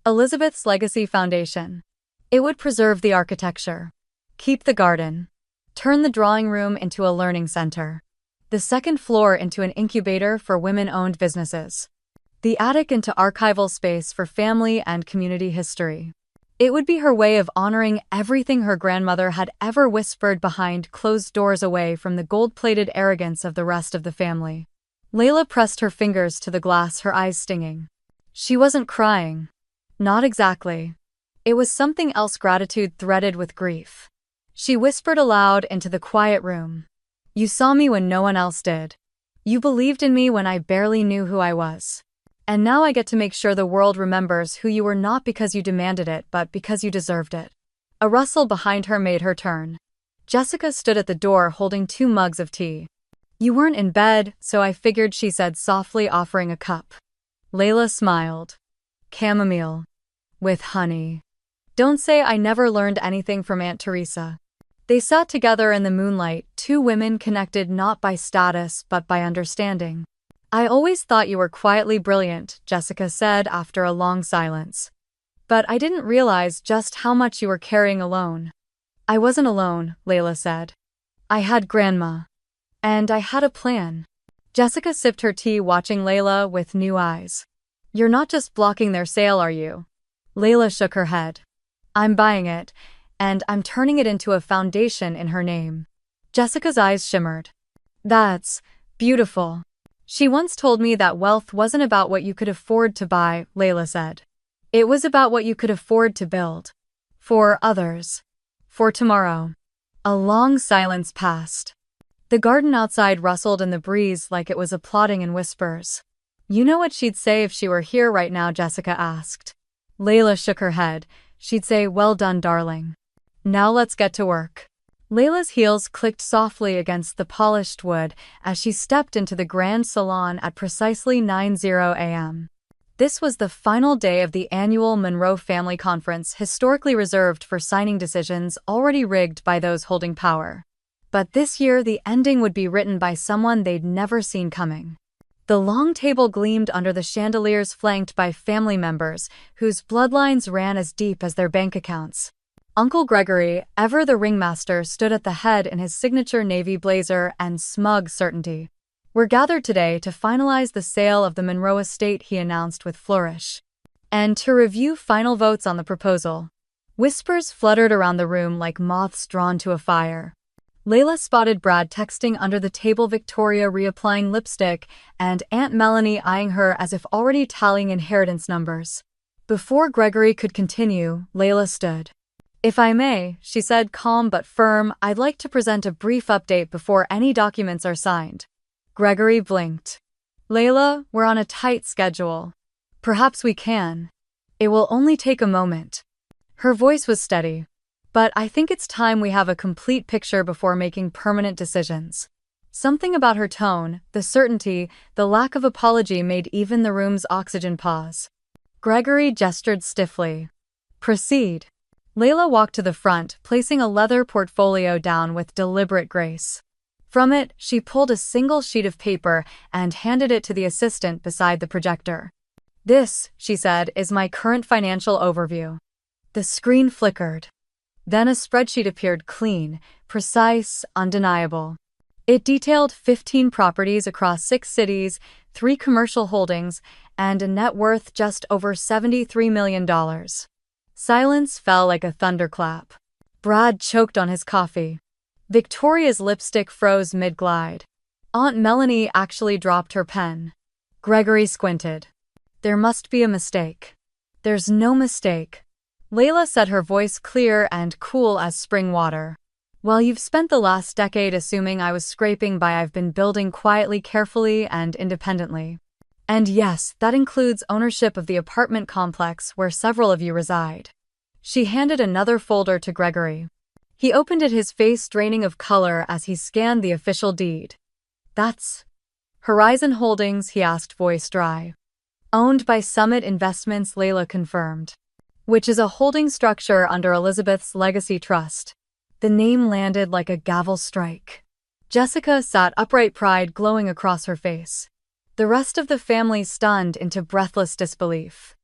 Elizabeth's Legacy Foundation. It would preserve the architecture. Keep the garden. Turn the drawing room into a learning center. The second floor into an incubator for women-owned businesses. The attic into archival space for family and community history. It would be her way of honoring everything her grandmother had ever whispered behind closed doors away from the gold-plated arrogance of the rest of the family. Layla pressed her fingers to the glass, her eyes stinging. She wasn't crying. Not exactly. It was something else, gratitude threaded with grief. She whispered aloud into the quiet room. You saw me when no one else did. You believed in me when I barely knew who I was. And now I get to make sure the world remembers who you were, not because you demanded it, but because you deserved it. A rustle behind her made her turn. Jessica stood at the door holding 2 mugs of tea. You weren't in bed, so I figured, she said softly, offering a cup. Layla smiled. Chamomile. With honey. Don't say I never learned anything from Aunt Teresa. They sat together in the moonlight, 2 women connected not by status but by understanding. I always thought you were quietly brilliant, Jessica said after a long silence. But I didn't realize just how much you were carrying alone. I wasn't alone, Layla said. I had Grandma. And I had a plan. Jessica sipped her tea, watching Layla with new eyes. You're not just blocking their sale, are you? Layla shook her head. I'm buying it, and I'm turning it into a foundation in her name. Jessica's eyes shimmered. That's beautiful. She once told me that wealth wasn't about what you could afford to buy, Layla said. It was about what you could afford to build. For others. For tomorrow. A long silence passed. The garden outside rustled in the breeze like it was applauding in whispers. You know what she'd say if she were here right now, Jessica asked. Layla shook her head. She'd say, well done, darling. Now let's get to work. Layla's heels clicked softly against the polished wood as she stepped into the grand salon at precisely 9:00 a.m. This was the final day of the annual Monroe Family Conference, historically reserved for signing decisions already rigged by those holding power. But this year, the ending would be written by someone they'd never seen coming. The long table gleamed under the chandeliers, flanked by family members whose bloodlines ran as deep as their bank accounts. Uncle Gregory, ever the ringmaster, stood at the head in his signature navy blazer and smug certainty. We're gathered today to finalize the sale of the Monroe estate, he announced with flourish. And to review final votes on the proposal. Whispers fluttered around the room like moths drawn to a fire. Layla spotted Brad texting under the table, Victoria reapplying lipstick, and Aunt Melanie eyeing her as if already tallying inheritance numbers. Before Gregory could continue, Layla stood. If I may, she said, calm but firm, I'd like to present a brief update before any documents are signed. Gregory blinked. Layla, we're on a tight schedule. Perhaps we can. It will only take a moment. Her voice was steady. But I think it's time we have a complete picture before making permanent decisions. Something about her tone, the certainty, the lack of apology made even the room's oxygen pause. Gregory gestured stiffly. Proceed. Layla walked to the front, placing a leather portfolio down with deliberate grace. From it, she pulled a single sheet of paper and handed it to the assistant beside the projector. This, she said, is my current financial overview. The screen flickered. Then a spreadsheet appeared, clean, precise, undeniable. It detailed 15 properties across 6 cities, 3 commercial holdings, and a net worth just over $73 million. Silence fell like a thunderclap. Brad choked on his coffee. Victoria's lipstick froze mid-glide. Aunt Melanie actually dropped her pen. Gregory squinted. There must be a mistake. There's no mistake. Layla said, her voice clear and cool as spring water. Well, you've spent the last decade assuming I was scraping by. I've been building quietly, carefully, and independently. And yes, that includes ownership of the apartment complex where several of you reside. She handed another folder to Gregory. He opened it, his face draining of color as he scanned the official deed. That's Horizon Holdings, he asked, voice dry. Owned by Summit Investments, Layla confirmed. Which is a holding structure under Elizabeth's Legacy Trust. The name landed like a gavel strike. Jessica sat upright, pride glowing across her face. The rest of the family stunned into breathless disbelief.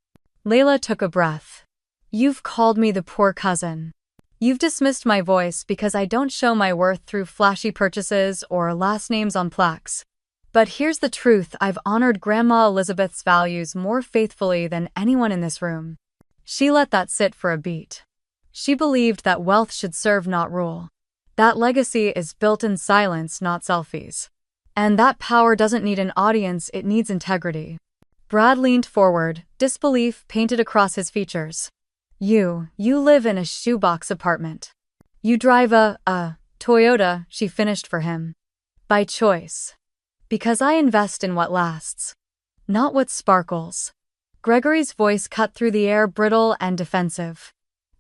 Layla took a breath. "You've called me the poor cousin. You've dismissed my voice because I don't show my worth through flashy purchases or last names on plaques. But here's the truth, I've honored Grandma Elizabeth's values more faithfully than anyone in this room." She let that sit for a beat. She believed that wealth should serve, not rule. That legacy is built in silence, not selfies. And that power doesn't need an audience, it needs integrity. Brad leaned forward, disbelief painted across his features. You live in a shoebox apartment. You drive a Toyota," she finished for him. "By choice. Because I invest in what lasts. Not what sparkles." Gregory's voice cut through the air, brittle and defensive.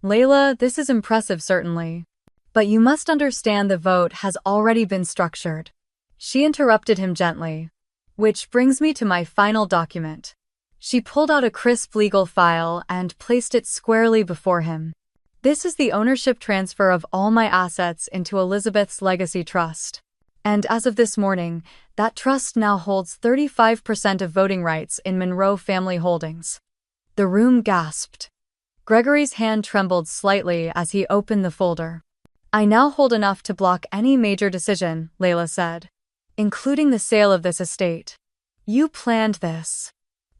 "Layla, this is impressive certainly. But you must understand the vote has already been structured." She interrupted him gently. "Which brings me to my final document." She pulled out a crisp legal file and placed it squarely before him. "This is the ownership transfer of all my assets into Elizabeth's legacy trust. And as of this morning, that trust now holds 35% of voting rights in Monroe Family Holdings." The room gasped. Gregory's hand trembled slightly as he opened the folder. "I now hold enough to block any major decision," Layla said. "Including the sale of this estate. You planned this."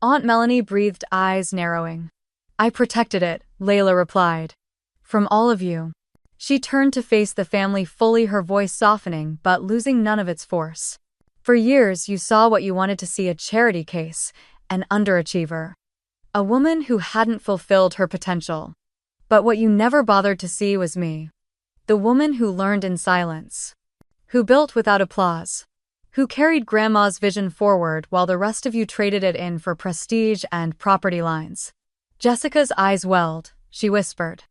Aunt Melanie breathed, eyes narrowing. "I protected it," Layla replied. "From all of you." She turned to face the family fully, her voice softening but losing none of its force. "For years you saw what you wanted to see, a charity case, an underachiever. A woman who hadn't fulfilled her potential. But what you never bothered to see was me. The woman who learned in silence. Who built without applause. Who carried Grandma's vision forward while the rest of you traded it in for prestige and property lines." Jessica's eyes welled. She whispered,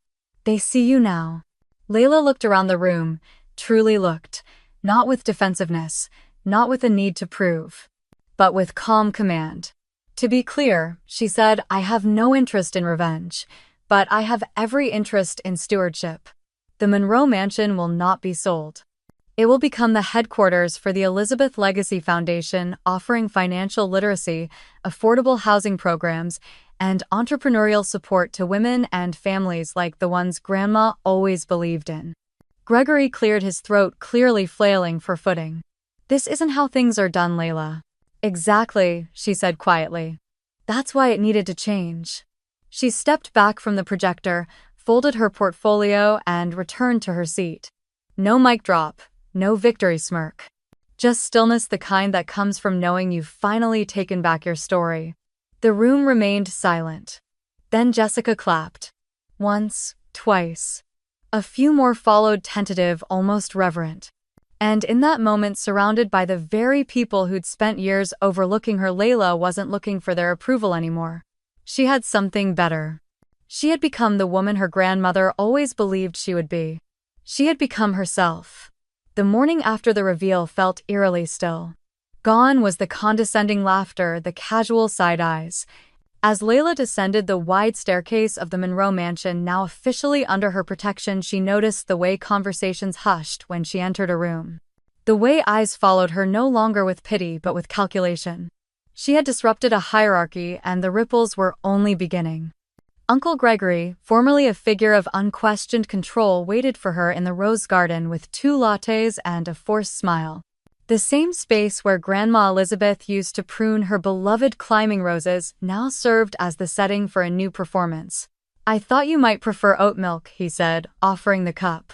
"They see you now." Layla looked around the room, truly looked, not with defensiveness, not with a need to prove, but with calm command. "To be clear," she said, "I have no interest in revenge, but I have every interest in stewardship. The Monroe Mansion will not be sold. It will become the headquarters for the Elizabeth Legacy Foundation, offering financial literacy, affordable housing programs, and entrepreneurial support to women and families like the ones Grandma always believed in." Gregory cleared his throat, clearly flailing for footing. "This isn't how things are done, Layla." "Exactly," she said quietly. "That's why it needed to change." She stepped back from the projector, folded her portfolio, and returned to her seat. No mic drop. No victory smirk. Just stillness, the kind that comes from knowing you've finally taken back your story. The room remained silent. Then Jessica clapped. Once, twice. A few more followed, tentative, almost reverent. And in that moment, surrounded by the very people who'd spent years overlooking her, Layla wasn't looking for their approval anymore. She had something better. She had become the woman her grandmother always believed she would be. She had become herself. The morning after the reveal felt eerily still. Gone was the condescending laughter, the casual side eyes. As Layla descended the wide staircase of the Monroe Mansion, now officially under her protection, she noticed the way conversations hushed when she entered a room. The way eyes followed her, no longer with pity but with calculation. She had disrupted a hierarchy, and the ripples were only beginning. Uncle Gregory, formerly a figure of unquestioned control, waited for her in the rose garden with 2 lattes and a forced smile. The same space where Grandma Elizabeth used to prune her beloved climbing roses now served as the setting for a new performance. "I thought you might prefer oat milk," he said, offering the cup.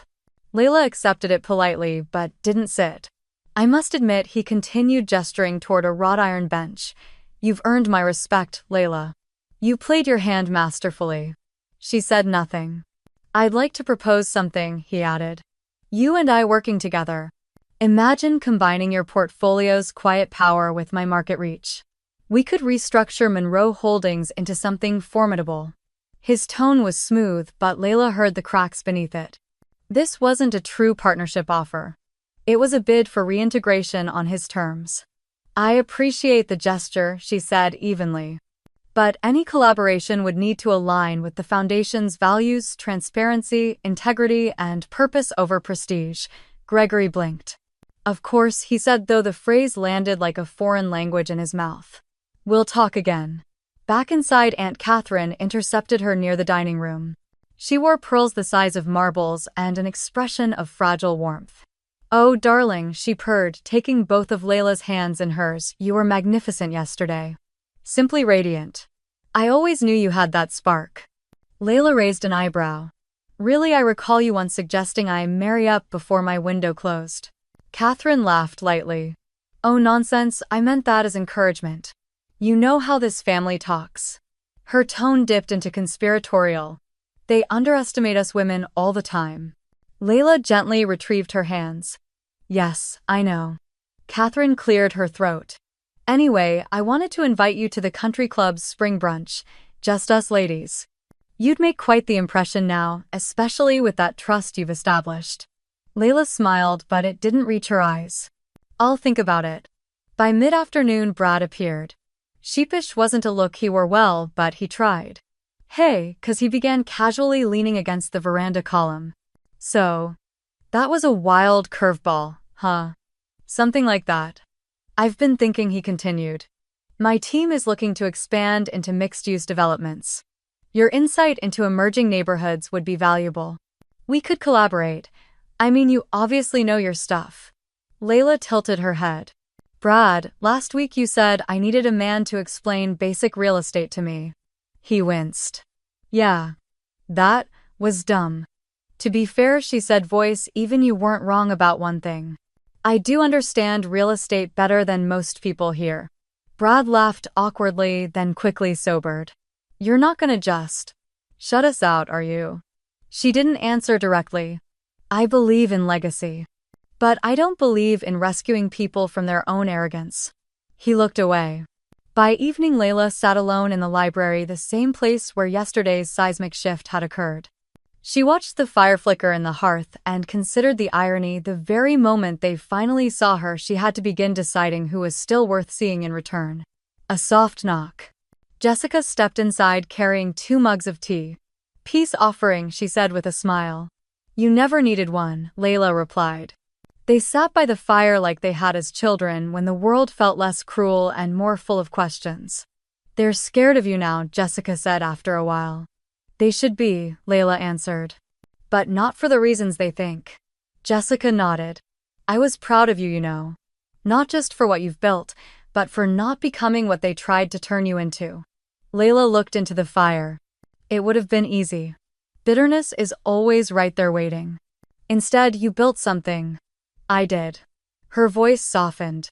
Layla accepted it politely but didn't sit. "I must admit," he continued, gesturing toward a wrought iron bench, "you've earned my respect, Layla. You played your hand masterfully." She said nothing. "I'd like to propose something," he added. "You and I working together. Imagine combining your portfolio's quiet power with my market reach. We could restructure Monroe Holdings into something formidable." His tone was smooth, but Layla heard the cracks beneath it. This wasn't a true partnership offer. It was a bid for reintegration on his terms. "I appreciate the gesture," she said evenly. But any collaboration would need to align with the Foundation's values, transparency, integrity, and purpose over prestige. Gregory blinked. Of course, he said, though the phrase landed like a foreign language in his mouth. We'll talk again. Back inside, Aunt Catherine intercepted her near the dining room. She wore pearls the size of marbles and an expression of fragile warmth. Oh, darling, she purred, taking both of Layla's hands in hers. You were magnificent yesterday. Simply radiant. I always knew you had that spark. Layla raised an eyebrow. Really, I recall you once suggesting I marry up before my window closed. Catherine laughed lightly. Oh, nonsense, I meant that as encouragement. You know how this family talks. Her tone dipped into conspiratorial. They underestimate us women all the time. Layla gently retrieved her hands. Yes, I know. Catherine cleared her throat. Anyway, I wanted to invite you to the country club's spring brunch, just us ladies. You'd make quite the impression now, especially with that trust you've established. Layla smiled, but it didn't reach her eyes. I'll think about it. By mid-afternoon, Brad appeared. Sheepish wasn't a look he wore well, but he tried. Hey, 'cause he began casually leaning against the veranda column. So, that was a wild curveball, huh? Something like that. I've been thinking, he continued. My team is looking to expand into mixed-use developments. Your insight into emerging neighborhoods would be valuable. We could collaborate. I mean, you obviously know your stuff. Layla tilted her head. Brad, last week you said I needed a man to explain basic real estate to me. He winced. Yeah. That was dumb. To be fair, she said, voice, even you weren't wrong about one thing. I do understand real estate better than most people here. Brad laughed awkwardly, then quickly sobered. You're not gonna just shut us out, are you? She didn't answer directly. I believe in legacy. But I don't believe in rescuing people from their own arrogance. He looked away. By evening, Layla sat alone in the library, the same place where yesterday's seismic shift had occurred. She watched the fire flicker in the hearth and considered the irony. The very moment they finally saw her, she had to begin deciding who was still worth seeing in return. A soft knock. Jessica stepped inside carrying 2 mugs of tea. Peace offering, she said with a smile. You never needed one, Layla replied. They sat by the fire like they had as children when the world felt less cruel and more full of questions. They're scared of you now, Jessica said after a while. They should be, Layla answered. But not for the reasons they think. Jessica nodded. I was proud of you, you know. Not just for what you've built, but for not becoming what they tried to turn you into. Layla looked into the fire. It would have been easy. Bitterness is always right there waiting. Instead, you built something. I did. Her voice softened.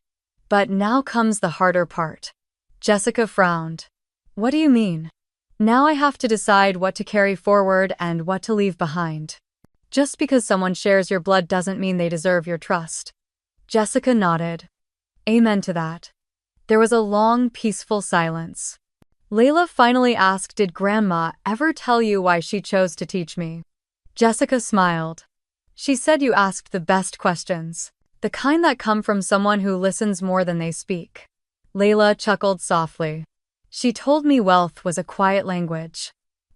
But now comes the harder part. Jessica frowned. What do you mean? Now I have to decide what to carry forward and what to leave behind. Just because someone shares your blood doesn't mean they deserve your trust. Jessica nodded. Amen to that. There was a long, peaceful silence. Layla finally asked, did Grandma ever tell you why she chose to teach me? Jessica smiled. She said you asked the best questions, the kind that come from someone who listens more than they speak. Layla chuckled softly. She told me wealth was a quiet language.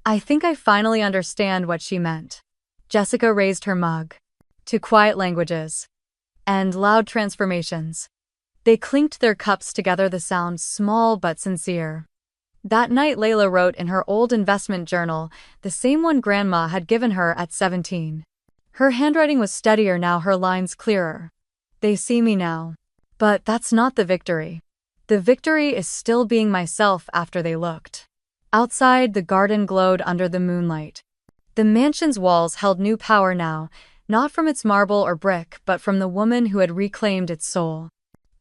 I think I finally understand what she meant. Jessica raised her mug. To quiet languages. And loud transformations. They clinked their cups together, the sound small but sincere. That night, Layla wrote in her old investment journal, the same one Grandma had given her at 17. Her handwriting was steadier now, her lines clearer. They see me now. But that's not the victory. The victory is still being myself after they looked. Outside, the garden glowed under the moonlight. The mansion's walls held new power now, not from its marble or brick, but from the woman who had reclaimed its soul.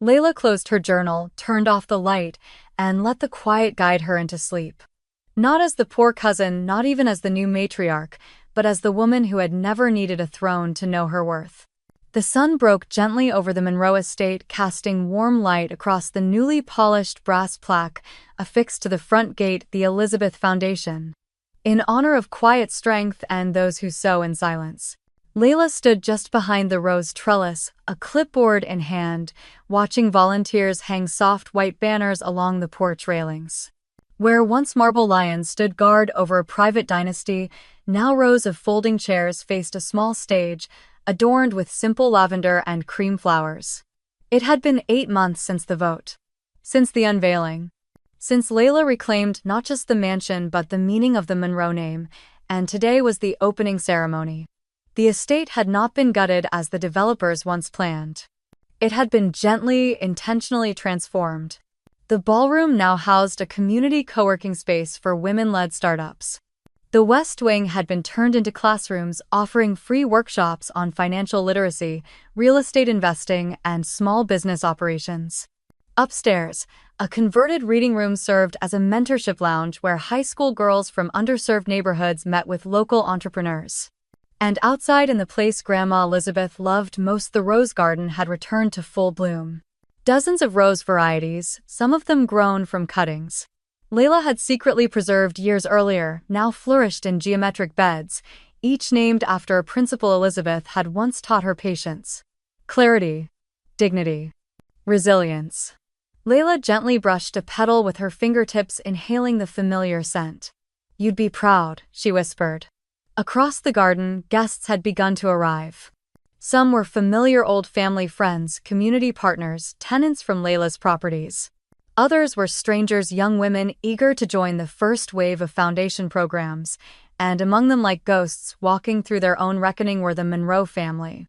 Layla closed her journal, turned off the light, and let the quiet guide her into sleep. Not as the poor cousin, not even as the new matriarch, but as the woman who had never needed a throne to know her worth. The sun broke gently over the Monroe estate, casting warm light across the newly polished brass plaque affixed to the front gate, the Elizabeth Foundation. In honor of quiet strength and those who sow in silence. Layla stood just behind the rose trellis, a clipboard in hand, watching volunteers hang soft white banners along the porch railings. Where once marble lions stood guard over a private dynasty, now rows of folding chairs faced a small stage, adorned with simple lavender and cream flowers. It had been 8 months since the vote. Since the unveiling. Since Layla reclaimed not just the mansion but the meaning of the Monroe name, and today was the opening ceremony. The estate had not been gutted as the developers once planned. It had been gently, intentionally transformed. The ballroom now housed a community co-working space for women-led startups. The West Wing had been turned into classrooms offering free workshops on financial literacy, real estate investing, and small business operations. Upstairs, a converted reading room served as a mentorship lounge where high school girls from underserved neighborhoods met with local entrepreneurs. And outside in the place Grandma Elizabeth loved most, the rose garden had returned to full bloom. Dozens of rose varieties, some of them grown from cuttings Layla had secretly preserved years earlier, now flourished in geometric beds, each named after a principle Elizabeth had once taught her patience. Clarity, dignity, resilience. Layla gently brushed a petal with her fingertips, inhaling the familiar scent. "You'd be proud," she whispered. Across the garden, guests had begun to arrive. Some were familiar old family friends, community partners, tenants from Layla's properties. Others were strangers, young women eager to join the first wave of foundation programs, and among them, like ghosts walking through their own reckoning, were the Monroe family.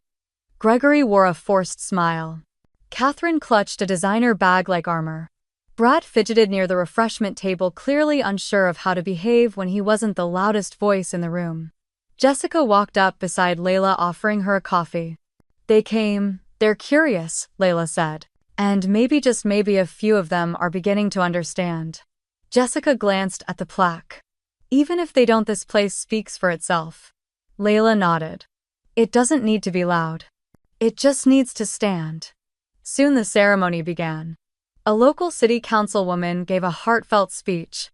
Gregory wore a forced smile. Catherine clutched a designer bag like armor. Brad fidgeted near the refreshment table, clearly unsure of how to behave when he wasn't the loudest voice in the room. Jessica walked up beside Layla, offering her a coffee. "They came. They're curious," Layla said. "And maybe, just maybe, a few of them are beginning to understand." Jessica glanced at the plaque. "Even if they don't, this place speaks for itself." Layla nodded. "It doesn't need to be loud. It just needs to stand." Soon the ceremony began. A local city councilwoman gave a heartfelt speech.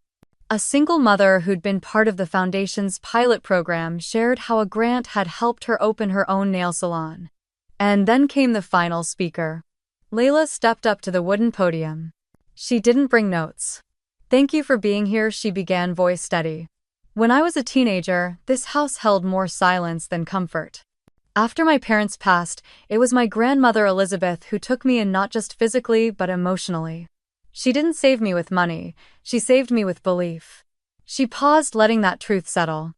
A single mother who'd been part of the foundation's pilot program shared how a grant had helped her open her own nail salon. And then came the final speaker. Layla stepped up to the wooden podium. She didn't bring notes. "Thank you for being here," she began, voice steady. "When I was a teenager, this house held more silence than comfort. After my parents passed, it was my grandmother Elizabeth who took me in, not just physically but emotionally. She didn't save me with money, she saved me with belief." She paused, letting that truth settle.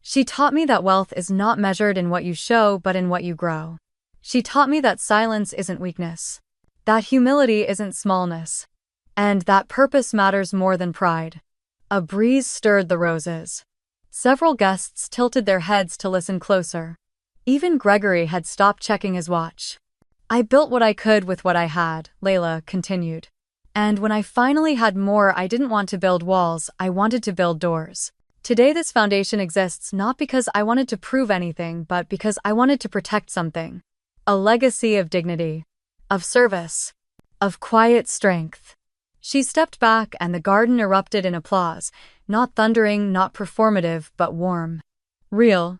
"She taught me that wealth is not measured in what you show but in what you grow. She taught me that silence isn't weakness, that humility isn't smallness, and that purpose matters more than pride." A breeze stirred the roses. Several guests tilted their heads to listen closer. Even Gregory had stopped checking his watch. "I built what I could with what I had," Layla continued. "And when I finally had more, I didn't want to build walls, I wanted to build doors. Today this foundation exists not because I wanted to prove anything but because I wanted to protect something. A legacy of dignity, of service, of quiet strength." She stepped back and the garden erupted in applause, not thundering, not performative, but warm. Real.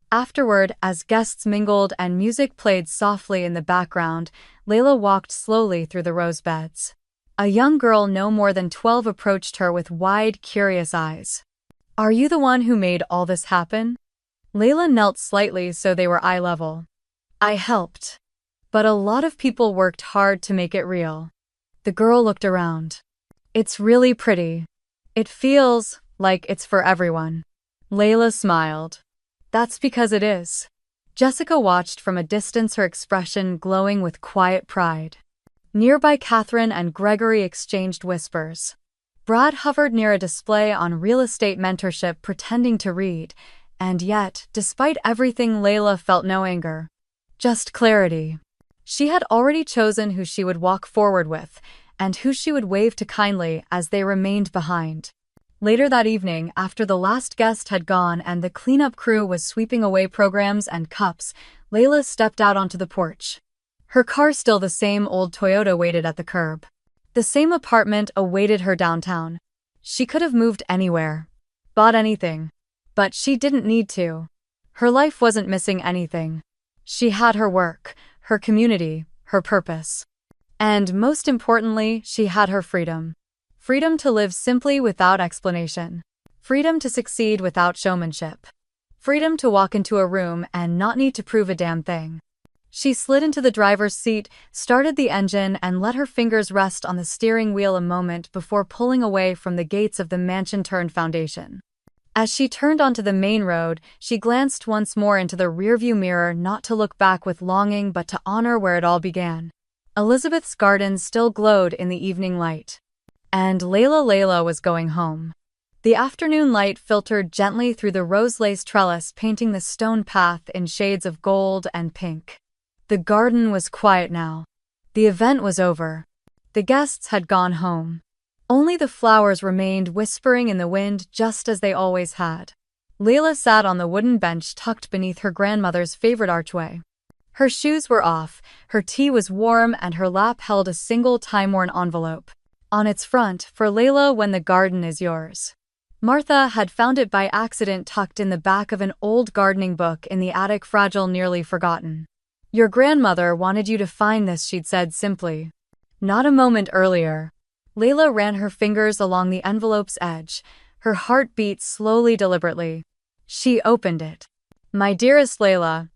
Afterward, as guests mingled and music played softly in the background, Layla walked slowly through the rose beds. A young girl no more than 12 approached her with wide, curious eyes. "Are you the one who made all this happen?" Layla knelt slightly so they were eye level. "I helped. But a lot of people worked hard to make it real." The girl looked around. "It's really pretty. It feels like it's for everyone." Layla smiled. "That's because it is." Jessica watched from a distance, her expression glowing with quiet pride. Nearby, Catherine and Gregory exchanged whispers. Brad hovered near a display on real estate mentorship, pretending to read, and yet, despite everything, Layla felt no anger. Just clarity. She had already chosen who she would walk forward with, and who she would wave to kindly as they remained behind. Later that evening, after the last guest had gone and the cleanup crew was sweeping away programs and cups, Layla stepped out onto the porch. Her car, still the same old Toyota, waited at the curb. The same apartment awaited her downtown. She could have moved anywhere, bought anything. But she didn't need to. Her life wasn't missing anything. She had her work, her community, her purpose. And most importantly, she had her freedom. Freedom to live simply without explanation. Freedom to succeed without showmanship. Freedom to walk into a room and not need to prove a damn thing. She slid into the driver's seat, started the engine, and let her fingers rest on the steering wheel a moment before pulling away from the gates of the mansion-turned foundation. As she turned onto the main road, she glanced once more into the rearview mirror, not to look back with longing but to honor where it all began. Elizabeth's garden still glowed in the evening light. And Layla was going home. The afternoon light filtered gently through the rose-lace trellis, painting the stone path in shades of gold and pink. The garden was quiet now. The event was over. The guests had gone home. Only the flowers remained whispering in the wind, just as they always had. Layla sat on the wooden bench tucked beneath her grandmother's favorite archway. Her shoes were off, her tea was warm, and her lap held a single time-worn envelope. On its front, "For Layla, when the garden is yours." Martha had found it by accident tucked in the back of an old gardening book in the attic, fragile, nearly forgotten. "Your grandmother wanted you to find this," she'd said simply. Not a moment earlier. Layla ran her fingers along the envelope's edge. Her heart beat slowly, deliberately. She opened it. "My dearest Layla,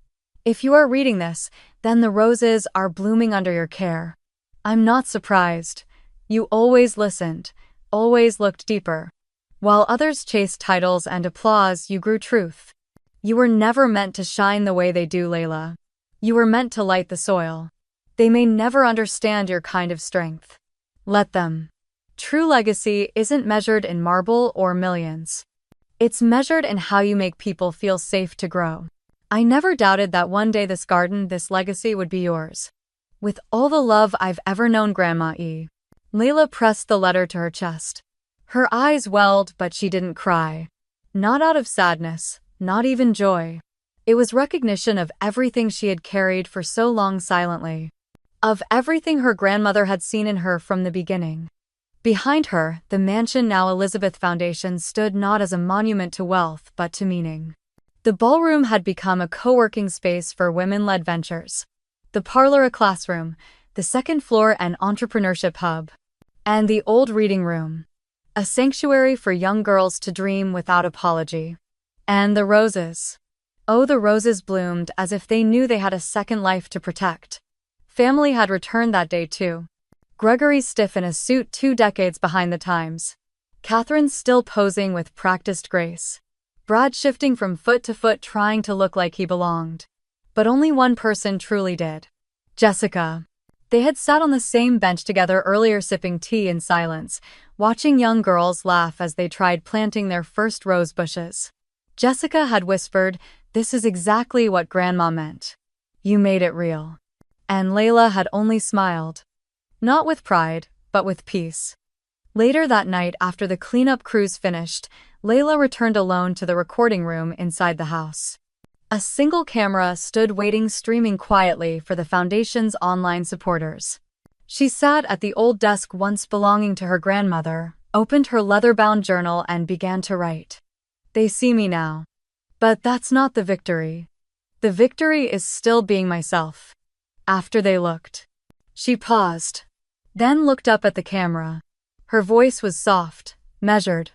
if you are reading this, then the roses are blooming under your care. I'm not surprised. You always listened, always looked deeper. While others chased titles and applause, you grew truth. You were never meant to shine the way they do, Layla. You were meant to light the soil. They may never understand your kind of strength. Let them. True legacy isn't measured in marble or millions. It's measured in how you make people feel safe to grow. I never doubted that one day this garden, this legacy would be yours. With all the love I've ever known, Grandma E." Layla pressed the letter to her chest. Her eyes welled, but she didn't cry. Not out of sadness, not even joy. It was recognition of everything she had carried for so long silently. Of everything her grandmother had seen in her from the beginning. Behind her, the mansion, now Elizabeth Foundation, stood not as a monument to wealth but to meaning. The ballroom had become a co-working space for women-led ventures. The parlor a classroom, the second floor an entrepreneurship hub. And the old reading room. A sanctuary for young girls to dream without apology. And the roses. Oh, the roses bloomed as if they knew they had a second life to protect. Family had returned that day too. Gregory stiff in a suit 2 decades behind the times. Catherine still posing with practiced grace. Brad shifting from foot to foot trying to look like he belonged. But only one person truly did. Jessica. They had sat on the same bench together earlier, sipping tea in silence, watching young girls laugh as they tried planting their first rose bushes. Jessica had whispered, "This is exactly what Grandma meant. You made it real." And Layla had only smiled. Not with pride, but with peace. Later that night, after the cleanup crews finished, Layla returned alone to the recording room inside the house. A single camera stood waiting, streaming quietly for the Foundation's online supporters. She sat at the old desk once belonging to her grandmother, opened her leather-bound journal, and began to write. "They see me now. But that's not the victory. The victory is still being myself." After they looked. She paused. Then looked up at the camera. Her voice was soft, measured,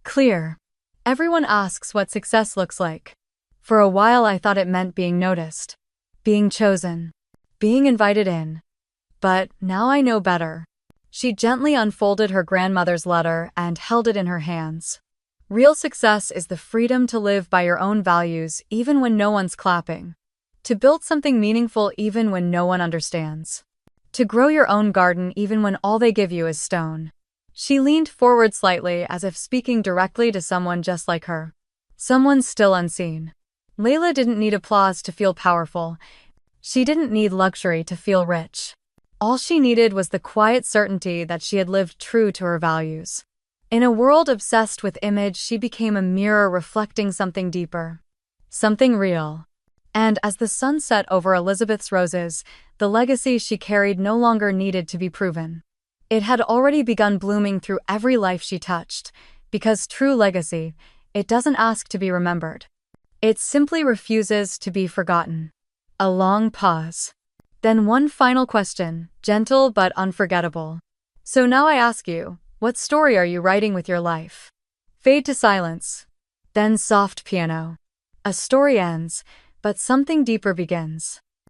clear. "Everyone asks what success looks like. For a while I thought it meant being noticed, being chosen, being invited in. But now I know better." She gently unfolded her grandmother's letter and held it in her hands. "Real success is the freedom to live by your own values even when no one's clapping. To build something meaningful even when no one understands. To grow your own garden even when all they give you is stone." She leaned forward slightly as if speaking directly to someone just like her. Someone still unseen. Layla didn't need applause to feel powerful. She didn't need luxury to feel rich. All she needed was the quiet certainty that she had lived true to her values. In a world obsessed with image, she became a mirror reflecting something deeper. Something real. And as the sun set over Elizabeth's roses, the legacy she carried no longer needed to be proven. It had already begun blooming through every life she touched, because true legacy, it doesn't ask to be remembered. It simply refuses to be forgotten. A long pause. Then one final question, gentle but unforgettable. "So now I ask you, What story are you writing with your life? Fade to silence. Then soft piano. A story ends, but something deeper begins.